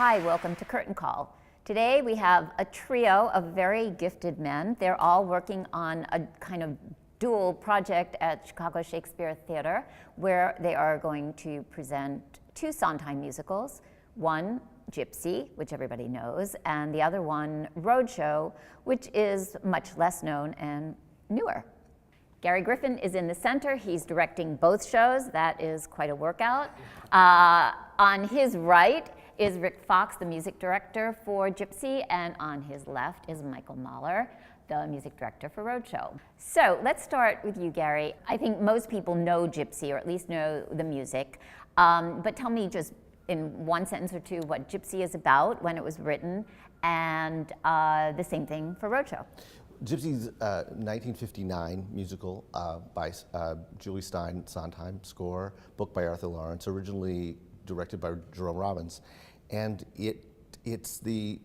Hi, welcome to Curtain Call. Today we have a trio of very gifted men. They're all working on a kind of dual project at Chicago Shakespeare Theatre, where they are going to present two Sondheim musicals, one Gypsy, which everybody knows, and the other one, Road Show, which is much less known and newer. Gary Griffin is in the center. He's directing both shows. That is quite a workout. On his right is Rick Fox, the music director for Gypsy, and on his left is Michael Mahler, the music director for Road Show. So let's start with you, Gary. I think most people know Gypsy, or at least know the music, but tell me just in one sentence or two what Gypsy is about, when it was written, and the same thing for Road Show. Gypsy's 1959 musical by Julie Stein, Sondheim score, book by Arthur Lawrence, originally directed by Jerome Robbins, and it's the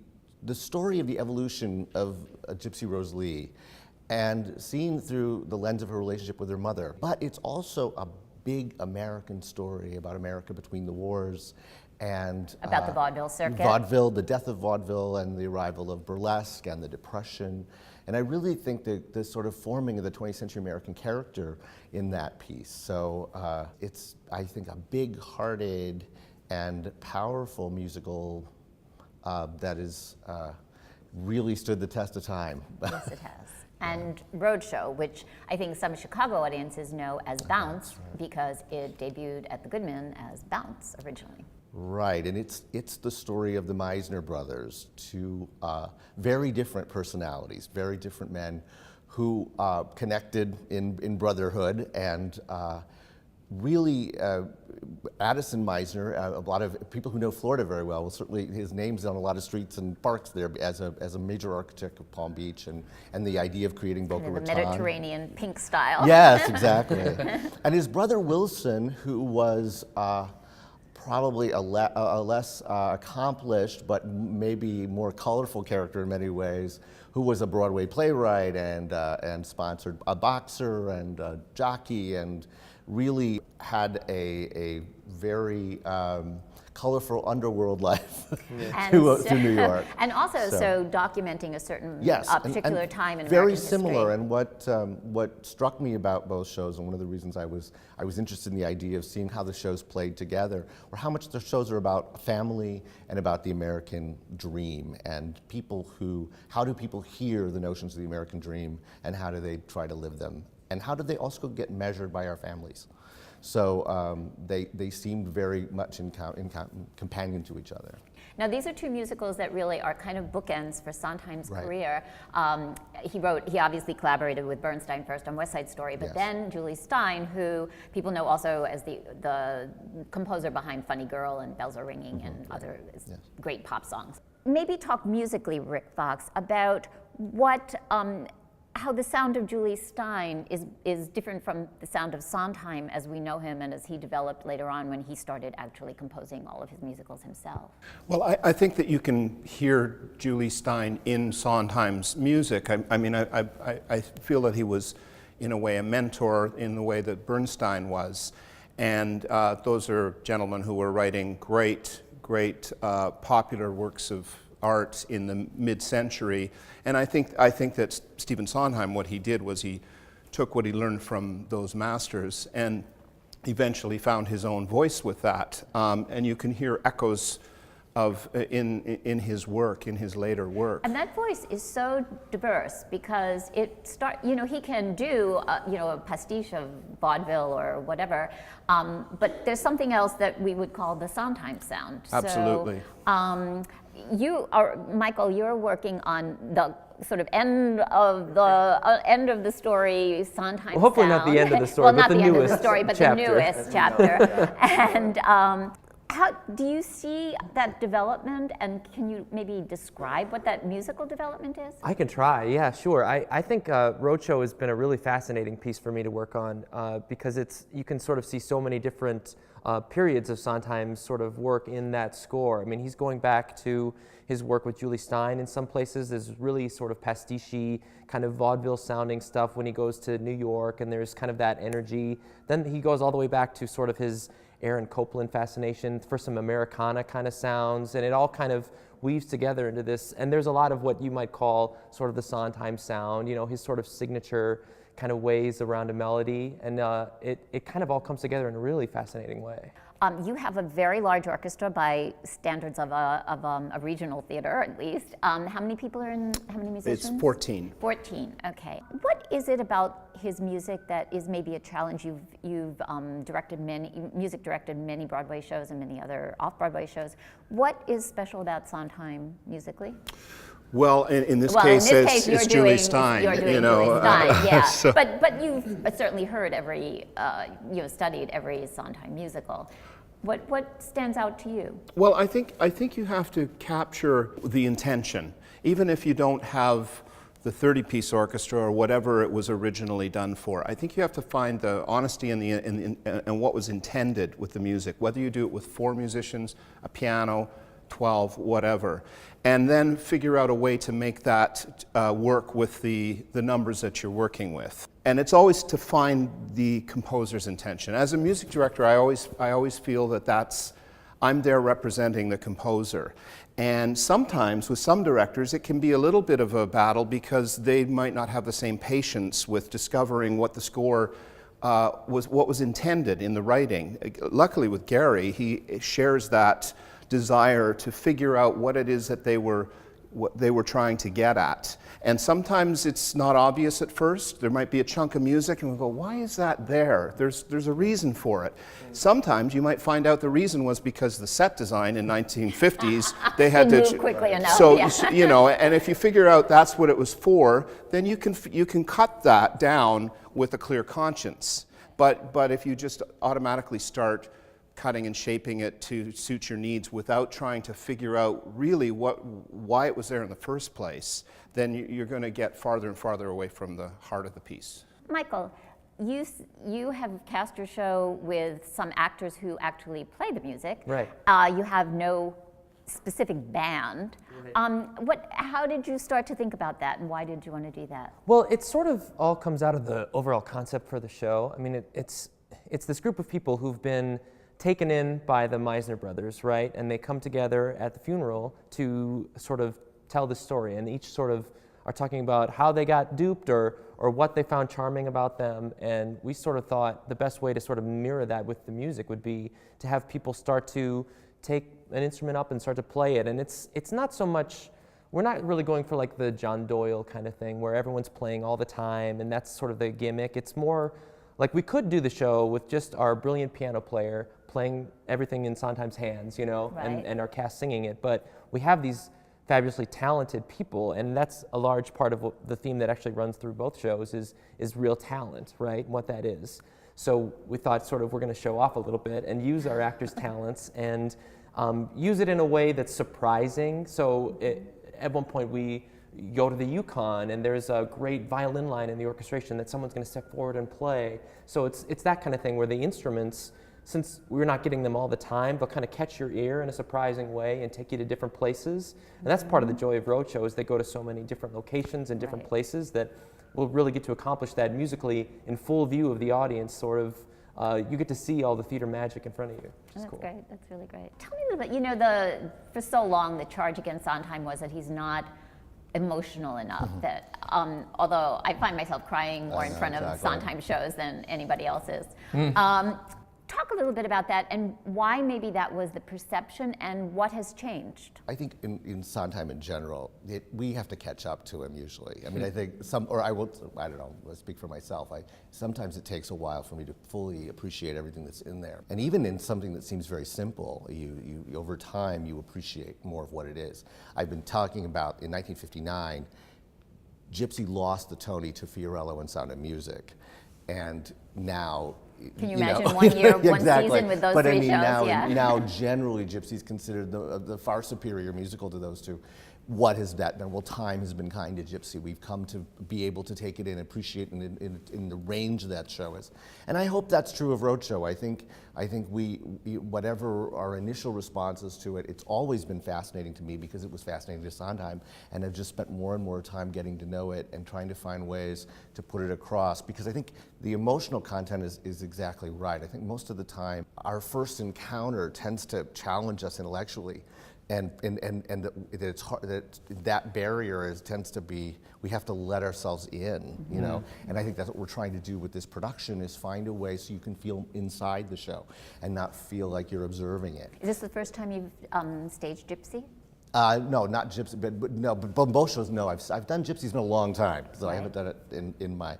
story of the evolution of Gypsy Rose Lee, and seen through the lens of her relationship with her mother. But it's also a big American story about America between the wars and about the vaudeville circuit. Vaudeville, the death of vaudeville, and the arrival of burlesque and the Depression. And I really think that the sort of forming of the 20th century American character in that piece. So it's, I think, a big-hearted and powerful musical that is really stood the test of time. Yes, it has. And Road Show, which I think some Chicago audiences know as Bounce, right, because it debuted at the Goodman as Bounce originally. Right, and it's the story of the Meisner brothers, two very different personalities, very different men who connected in brotherhood, and really Addison Meisner, a lot of people who know Florida very well, certainly his name's on a lot of streets and parks there as a major architect of Palm Beach, and the idea of creating Boca Raton. The Mediterranean pink style. Yes, exactly. And his brother Wilson, who was probably a less accomplished, but maybe more colorful character in many ways, who was a Broadway playwright and sponsored a boxer and a jockey, and really had a very colorful underworld life to New York. And also, so documenting a certain particular time in very American similar. history. And what struck me about both shows, and one of the reasons I was interested in the idea of seeing how the shows played together, or how much the shows are about family and about the American dream, and how do people hear the notions of the American dream, and how do they try to live them, and how do they also get measured by our families? So they seemed very much in companion to each other. Now, these are two musicals that really are kind of bookends for Sondheim's career. He obviously collaborated with Bernstein first on West Side Story, but then Julie Stein, who people know also as the composer behind Funny Girl and Bells Are Ringing and other great pop songs. Maybe talk musically, Rick Fox, about what how the sound of Julie Stein is different from the sound of Sondheim as we know him and as he developed later on when he started actually composing all of his musicals himself. Well, I think that you can hear Julie Stein in Sondheim's music. I feel that he was, in a way, a mentor in the way that Bernstein was. And those are gentlemen who were writing great popular works of art in the mid-century, and I think that Stephen Sondheim, what he did was he took what he learned from those masters and eventually found his own voice with that, and you can hear echoes of in his work, in his later work. And that voice is so diverse because he can do a pastiche of vaudeville or whatever, but there's something else that we would call the Sondheim Sound. Absolutely. So, Michael, you're working on the sort of end of the story, Sondheim Sound. Hopefully not the end of the story, well, but not the end newest of the story, but chapter. the newest chapter. And how do you see that development, and can you maybe describe what that musical development is? I can try, yeah, sure. I think Roadshow has been a really fascinating piece for me to work on because you can sort of see so many different periods of Sondheim's sort of work in that score. I mean, he's going back to his work with Julie Stein in some places. There's really sort of pastiche, kind of vaudeville sounding stuff when he goes to New York, and there's kind of that energy. Then he goes all the way back to sort of his Aaron Copland fascination for some Americana kind of sounds, and it all kind of weaves together into this. And there's a lot of what you might call sort of the Sondheim sound, you know, his sort of signature kind of ways around a melody, and it kind of all comes together in a really fascinating way. You have a very large orchestra by standards of a regional theater, at least. How many people are in, how many musicians? It's 14. 14, okay. What is it about his music that is maybe a challenge? You've directed many Broadway shows and many other off-Broadway shows. What is special about Sondheim musically? Well, in this case, it's Julie Stein. You're doing you know, Julie Stein, yeah. So. But you've certainly heard studied every Sondheim musical. What stands out to you? Well, I think you have to capture the intention, even if you don't have the 30-piece orchestra or whatever it was originally done for. I think you have to find the honesty and what was intended with the music, whether you do it with 4 musicians, a piano, 12, whatever, and then figure out a way to make that work with the numbers that you're working with. And it's always to find the composer's intention. As a music director, I always feel that I'm there representing the composer. And sometimes with some directors, it can be a little bit of a battle because they might not have the same patience with discovering what the score what was intended in the writing. Luckily with Gary, he shares that desire to figure out what it is that they were trying to get at. And sometimes it's not obvious at first. There might be a chunk of music and we go, why is that there? There's a reason for it. Sometimes you might find out the reason was because the set design in 1950s, they had to move quickly enough. So, Yeah. you know, and if you figure out that's what it was for, then you can cut that down with a clear conscience. But if you just automatically start cutting and shaping it to suit your needs without trying to figure out really why it was there in the first place, then you're going to get farther and farther away from the heart of the piece. Michael, you have cast your show with some actors who actually play the music. Right. You have no specific band. Right. How did you start to think about that, and why did you want to do that? Well, it sort of all comes out of the overall concept for the show. I mean, it's this group of people who've been taken in by the Meisner brothers, right? And they come together at the funeral to sort of tell the story, and each sort of are talking about how they got duped or what they found charming about them. And we sort of thought the best way to sort of mirror that with the music would be to have people start to take an instrument up and start to play it. And it's not so much, we're not really going for like the John Doyle kind of thing where everyone's playing all the time and that's sort of the gimmick. It's more like we could do the show with just our brilliant piano player playing everything in Sondheim's hands, you know, Right. and our cast singing it. But we have these fabulously talented people, and that's a large part of the theme that actually runs through both shows is real talent, right, and what that is. So we thought sort of we're going to show off a little bit and use our actors' talents and use it in a way that's surprising. So at one point we go to the Yukon and there's a great violin line in the orchestration that someone's going to step forward and play. So it's that kind of thing where the instruments, since we're not getting them all the time, they'll kind of catch your ear in a surprising way and take you to different places. And that's part of the joy of roadshow is they go to so many different locations and different Right. plays that we'll really get to accomplish that musically in full view of the audience, sort of. You get to see all the theater magic in front of you, which is That's cool. great. That's really great. Tell me a little bit. For so long, the charge against Sondheim was that he's not emotional enough. That although I find myself crying more in front of exactly. Sondheim shows than anybody else's. Talk a little bit about that and why maybe that was the perception and what has changed. I think in Sondheim in general, we have to catch up to him usually. I mean, I think I don't know, I'll speak for myself. Sometimes it takes a while for me to fully appreciate everything that's in there. And even in something that seems very simple, you over time, you appreciate more of what it is. I've been talking about, in 1959, Gypsy lost the Tony to Fiorello in Sound of Music. And now, Can you imagine 1 year, one exactly. season with those but three I mean, shows? now generally Gypsy's considered the far superior musical to those two. what has that done? Well, time has been kind to Gypsy. We've come to be able to take it in, appreciate it in the range that show is. And I hope that's true of Roadshow. I think we, whatever our initial responses to it, it's always been fascinating to me because it was fascinating to Sondheim, and I've just spent more and more time getting to know it and trying to find ways to put it across, because I think the emotional content is exactly right. I think most of the time our first encounter tends to challenge us intellectually. And that it's hard, that barrier tends to be, we have to let ourselves in, you know? And I think that's what we're trying to do with this production, is find a way so you can feel inside the show and not feel like you're observing it. Is this the first time you've staged Gypsy? No, not Gypsy, but both shows, no. I've done Gypsies in a long time, so I haven't done it in my,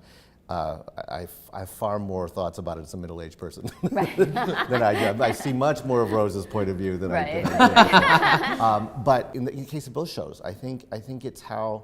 I have far more thoughts about it as a middle-aged person than I do. I see much more of Rose's point of view than I do. But in the case of both shows, I think it's how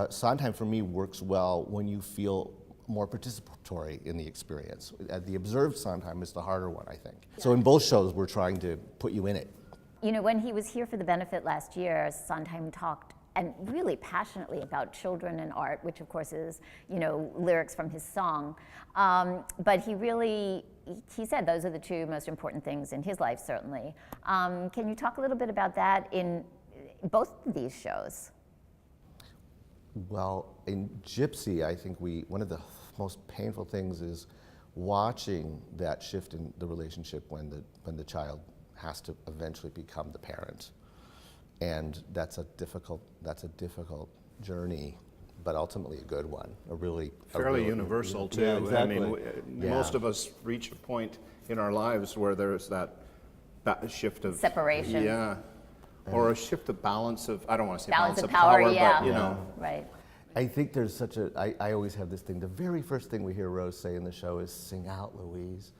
Sondheim for me works well when you feel more participatory in the experience. The observed Sondheim is the harder one, I think. So in both shows, we're trying to put you in it. You know, when he was here for the benefit last year, Sondheim talked and really passionately about children and art, which of course is, you know, lyrics from his song. But he said those are the two most important things in his life, certainly. Can you talk a little bit about that in both of these shows? Well, in Gypsy, I think one of the most painful things is watching that shift in the relationship when the child has to eventually become the parent. And that's a difficult journey, but ultimately a good one. Fairly universal too. Yeah, exactly. I mean, most of us reach a point in our lives where there's that shift of separation. Yeah, or a shift of balance of, I don't want to say balance of power, but you know. Right. I think there's I always have this thing. The very first thing we hear Rose say in the show is, "Sing out, Louise."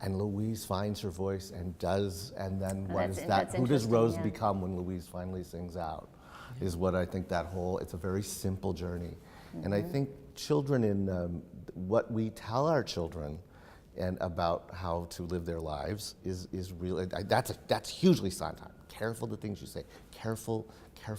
And Louise finds her voice and does, and then what is that? Who does Rose become when Louise finally sings out? Is what I think it's a very simple journey. And I think children in what we tell our children and about how to live their lives is really, that's hugely Sondheim. Careful the things you say, careful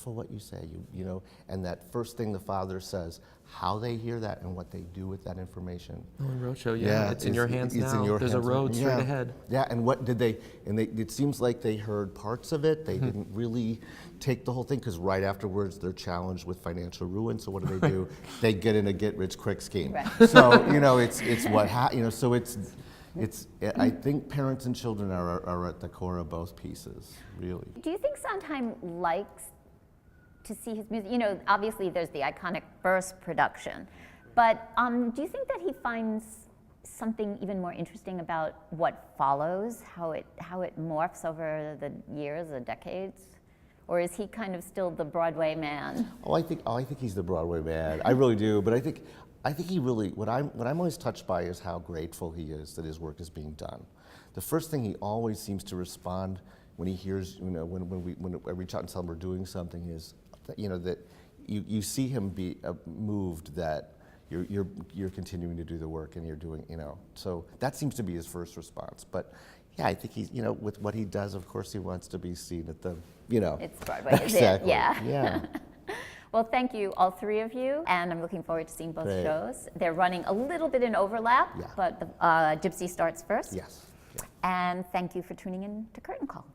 what you say, you know, and that first thing the father says, how they hear that and what they do with that information. Oh, in Roadshow, it's in your hands now. There's a road straight ahead. Yeah, and what did they, it seems like they heard parts of it. They didn't really take the whole thing, because right afterwards they're challenged with financial ruin. So what do? They get in a get-rich-quick scheme. Right. So, you know, it's what, so I think parents and children are at the core of both pieces, really. Do you think Sondheim likes to see his music? You know, obviously there's the iconic first production, but do you think that he finds something even more interesting about what follows, how it morphs over the years, the decades? Or is he kind of still the Broadway man? I think he's the Broadway man. I really do, but I think he really, what I'm always touched by is how grateful he is that his work is being done. The first thing he always seems to respond when he hears, you know, when I reach out and tell him we're doing something is, you know, that you see him be moved that you're continuing to do the work and you're doing, you know. So that seems to be his first response. But yeah, I think he's, you know, with what he does, of course he wants to be seen at the, you know. It's Broadway, exactly. Yeah. Well, thank you, all three of you, and I'm looking forward to seeing both shows. They're running a little bit in overlap, but Gypsy starts first. Yes. Yeah. And thank you for tuning in to Curtain Call.